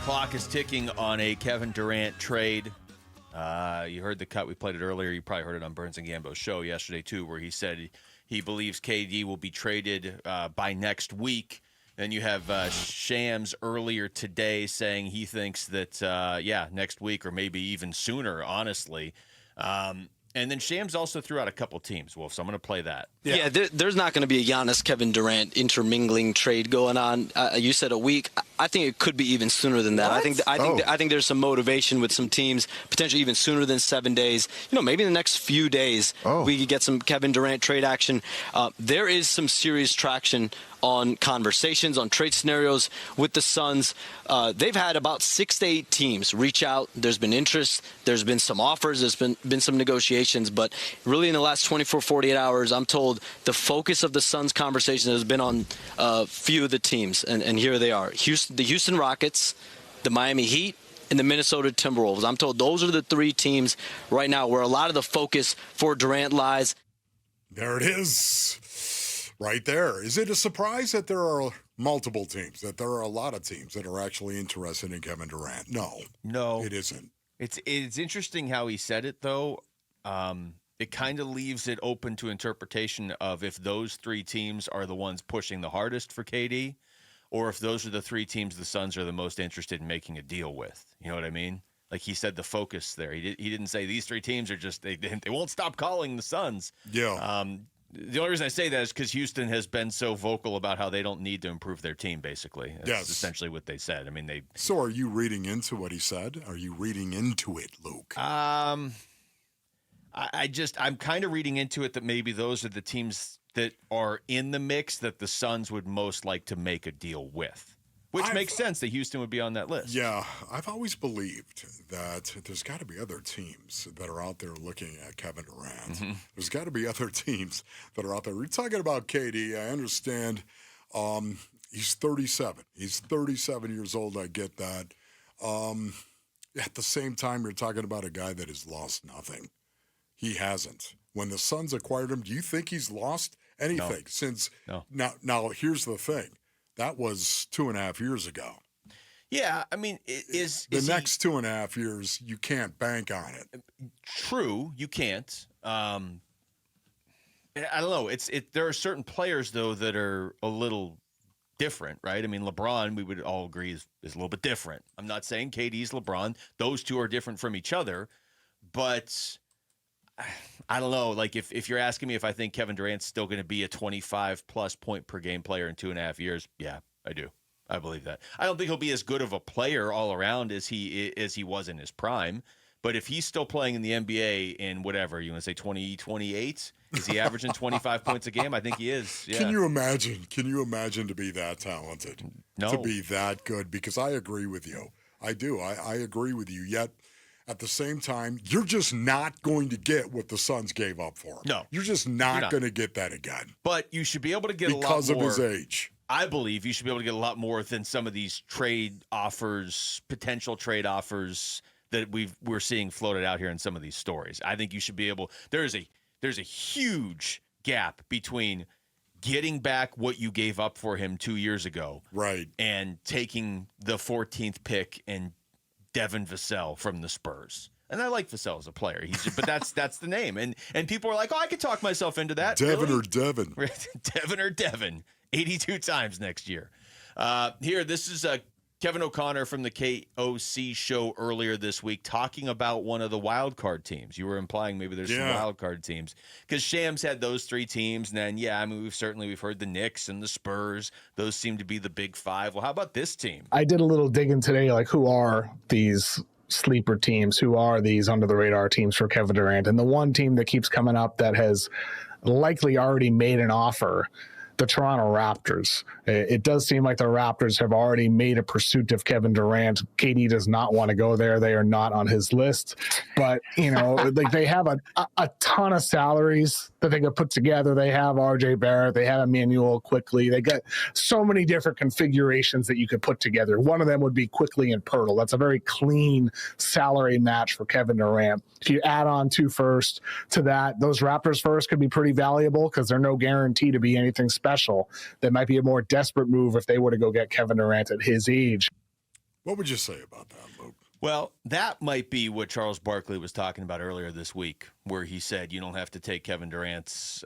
Clock is ticking on a Kevin Durant trade. You heard the cut. We played it earlier. You probably heard it on Burns and Gambo's show yesterday, too, where he said he believes KD will be traded by next week. Then you have Shams earlier today saying he thinks that, next week or maybe even sooner, honestly. And then Shams also threw out a couple teams, Wolf, so I'm going to play that. Yeah, there's not going to be a Giannis Kevin Durant intermingling trade going on. You said a week. I think it could be even sooner than that. What? I think there's some motivation with some teams, potentially even sooner than 7 days. Maybe in the next few days we could get some Kevin Durant trade action. There is some serious traction on conversations, on trade scenarios with the Suns. They've had about 6 to 8 teams reach out. There's been interest. There's been some offers. There's been some negotiations. But really in the last 24, 48 hours, I'm told the focus of the Suns conversation has been on a few of the teams. And here they are. The Houston Rockets, the Miami Heat, and the Minnesota Timberwolves. I'm told those are the 3 teams right now where a lot of the focus for Durant lies. There it is. Right there. Is it a surprise that there are multiple teams, that there are a lot of teams that are actually interested in Kevin Durant? No, it isn't. It's interesting how he said it, though. It kind of leaves it open to interpretation of if those 3 teams are the ones pushing the hardest for KD, or if those are the 3 teams the Suns are the most interested in making a deal with. You know what I mean? Like he said, the focus there. He didn't say these 3 teams are just they won't stop calling the Suns. Yeah. The only reason I say that is because Houston has been so vocal about how they don't need to improve their team, basically. That's essentially what they said. I mean, So are you reading into what he said? Are you reading into it, Luke? I'm kind of reading into it that maybe those are the teams that are in the mix that the Suns would most like to make a deal with. Which makes sense that Houston would be on that list. Yeah, I've always believed that there's got to be other teams that are out there looking at Kevin Durant. Mm-hmm. There's got to be other teams that are out there. We're talking about KD. I understand he's 37. He's 37 years old. I get that. At the same time, you're talking about a guy that has lost nothing. He hasn't. When the Suns acquired him, do you think he's lost anything since? No. Now, here's the thing. That was 2.5 years ago. Yeah, I mean, is the next 2.5 years, you can't bank on it. True, you can't. I don't know. There are certain players, though, that are a little different, right? I mean, LeBron, we would all agree, is a little bit different. I'm not saying KD's LeBron. Those two are different from each other. But I don't know. Like, if you're asking me if I think Kevin Durant's still going to be a 25-plus point per game player in 2.5 years, yeah, I do. I believe that. I don't think he'll be as good of a player all around as he was in his prime. But if he's still playing in the NBA in whatever, you want to say 28, is he averaging 25 points a game? I think he is. Yeah. Can you imagine? Can you imagine to be that talented? No. To be that good? Because I agree with you. I do. I agree with you. Yet, at the same time, you're just not going to get what the Suns gave up for him. No. You're just not going to get that again. But you should be able to get a lot more. Because of his age. I believe you should be able to get a lot more than some of these trade offers, potential trade offers that we're seeing floated out here in some of these stories. I think you should be able. There's a huge gap between getting back what you gave up for him 2 years ago, right, and taking the 14th pick and Devin Vassell from the Spurs. And I like Vassell as a player. But that's the name. And people are like, oh, I could talk myself into that. Devin really? or Devin. Devin or Devin. 82 times next year. Here, this is Kevin O'Connor from the KOC show earlier this week talking about one of the wild card teams. You were implying maybe there's some wild card teams. Because Shams had those 3 teams. And then, I mean, we've heard the Knicks and the Spurs. Those seem to be the big 5. Well, how about this team? I did a little digging today, like who are these sleeper teams? Who are these under-the-radar teams for Kevin Durant? And the one team that keeps coming up that has likely already made an offer, the Toronto Raptors. It does seem like the Raptors have already made a pursuit of Kevin Durant. KD does not want to go there. They are not on his list. But, like they have a ton of salaries that they could put together. They have RJ Barrett. They have Emmanuel Quickly. They got so many different configurations that you could put together. One of them would be Quickly and Pirtle. That's a very clean salary match for Kevin Durant. If you add on 2 firsts to that, those Raptors first could be pretty valuable because they're no guarantee to be anything special. That might be a more desperate move if they were to go get Kevin Durant at his age. What would you say about that, Luke? Well, that might be what Charles Barkley was talking about earlier this week, where he said you don't have to take Kevin Durant's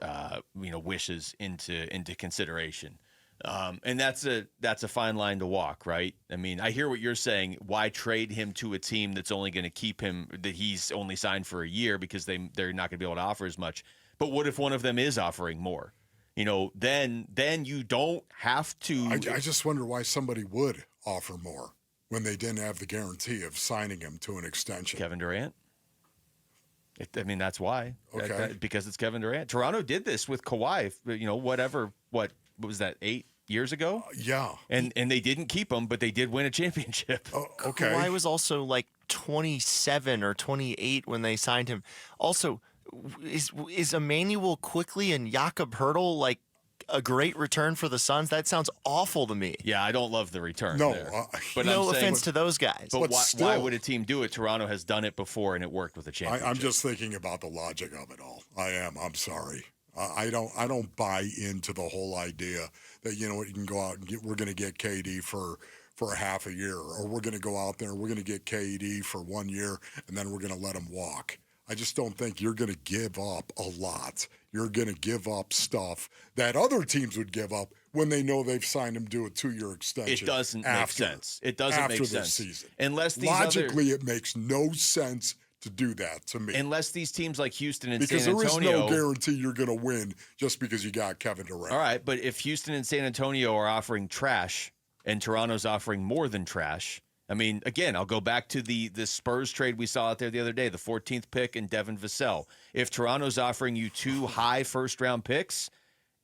wishes into consideration. And that's a fine line to walk, right? I mean, I hear what you're saying. Why trade him to a team that's only going to keep him, that he's only signed for a year because they're not going to be able to offer as much. But what if one of them is offering more? Then you don't have to. I just wonder why somebody would offer more when they didn't have the guarantee of signing him to an extension. Kevin Durant? That's why. Okay. Because it's Kevin Durant. Toronto did this with Kawhi, what was that, 8 years ago? Yeah. And they didn't keep him, but they did win a championship. Okay. Kawhi was also like 27 or 28 when they signed him. Also, is Emmanuel Quickly and Jakob Hurtle like a great return for the Suns? That sounds awful to me. Yeah, I don't love the return. No, there. but no offense to those guys. But why still, would a team do it? Toronto has done it before, and it worked with a championship. I'm just thinking about the logic of it all. I'm sorry. I don't buy into the whole idea that, you can go out and we're going to get KD for a half a year, or we're going to go out there and we're going to get KD for 1 year, and then we're going to let him walk. I just don't think you're going to give up a lot. You're going to give up stuff that other teams would give up when they know they've signed him to a 2-year extension. It doesn't make sense. It doesn't make sense. After this season. Unless these Logically, it makes no sense to do that to me. Unless these teams like Houston and because San Antonio. Because there is no guarantee you're going to win just because you got Kevin Durant. All right, but if Houston and San Antonio are offering trash and Toronto's offering more than trash, again, I'll go back to the Spurs trade we saw out there the other day, the 14th pick and Devin Vassell. If Toronto's offering you 2 high first-round picks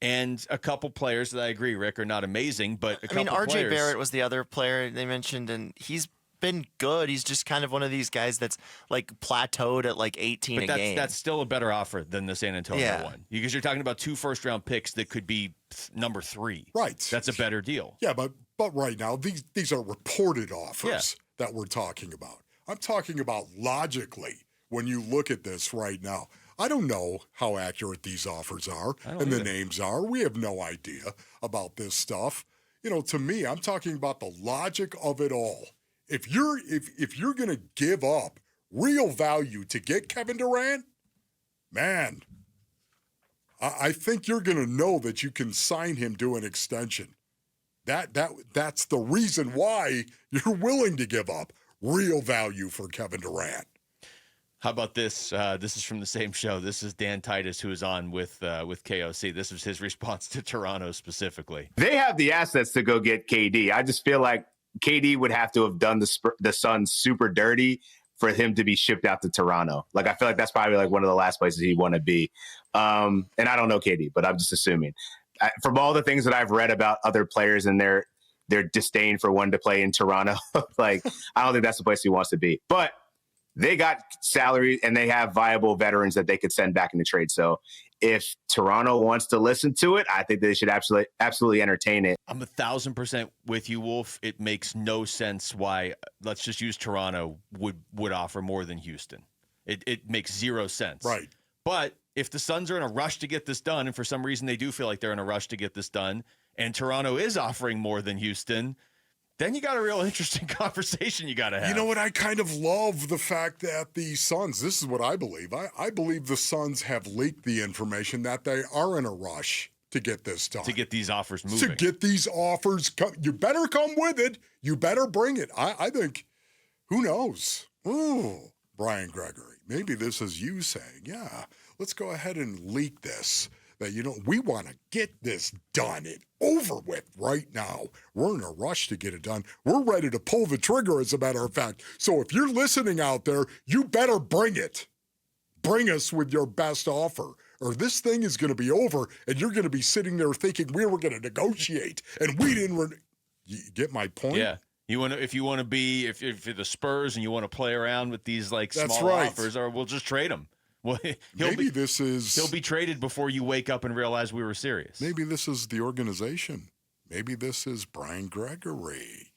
and a couple players that I agree, Rick, are not amazing, but RJ Barrett was the other player they mentioned, and he's been good. He's just kind of one of these guys that's like plateaued at like 18 but a game. That's still a better offer than the San Antonio one, because you're talking about 2 first-round picks that could be number 3. Right. That's a better deal. Yeah, but right now, these are reported offers that we're talking about. I'm talking about logically when you look at this right now. I don't know how accurate these offers are and the names are. We have no idea about this stuff. To me, I'm talking about the logic of it all. If you're going to give up real value to get Kevin Durant, man, I think you're going to know that you can sign him to an extension. That's the reason why you're willing to give up real value for Kevin Durant. How about this? This is from the same show. This is Dan Titus, who is on with KOC. This was his response to Toronto specifically. They have the assets to go get KD. I just feel like KD would have to have done the Suns super dirty for him to be shipped out to Toronto. Like, I feel like that's probably like one of the last places he'd want to be. And I don't know KD, but I'm just assuming. From all the things that I've read about other players and their disdain for wanting to play in Toronto, like, I don't think that's the place he wants to be. But they got salary and they have viable veterans that they could send back in the trade. So if Toronto wants to listen to it, I think they should absolutely entertain it. I'm 1,000% with you, Wolf. It makes no sense why, let's just use Toronto, would offer more than Houston. It makes zero sense. Right. But if the Suns are in a rush to get this done, and for some reason they do feel like they're in a rush to get this done, and Toronto is offering more than Houston, then you got a real interesting conversation you got to have. You know what? I kind of love the fact that the Suns, this is what I believe. I believe the Suns have leaked the information that they are in a rush to get this done. To get these offers moving. To get these offers. You better come with it. You better bring it. I think, who knows? Ooh, Brian Gregory. Maybe this is you saying, yeah, let's go ahead and leak this. That, we want to get this done and over with right now. We're in a rush to get it done. We're ready to pull the trigger, as a matter of fact. So if you're listening out there, you better bring it. Bring us with your best offer, or this thing is going to be over, and you're going to be sitting there thinking we were going to negotiate, and we didn't. You get my point? Yeah. If you're the Spurs and you want to play around with these like That's small right. offers, or we'll just trade them. Well, he'll be traded before you wake up and realize we were serious. Maybe this is the organization. Maybe this is Brian Gregory.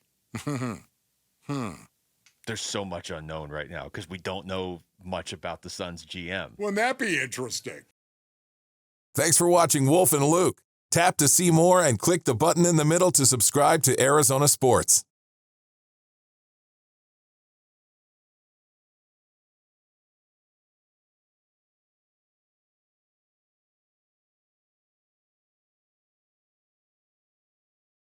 There's so much unknown right now because we don't know much about the Suns GM. Wouldn't that be interesting? Thanks for watching Wolf and Luke. Tap to see more and click the button in the middle to subscribe to Arizona Sports.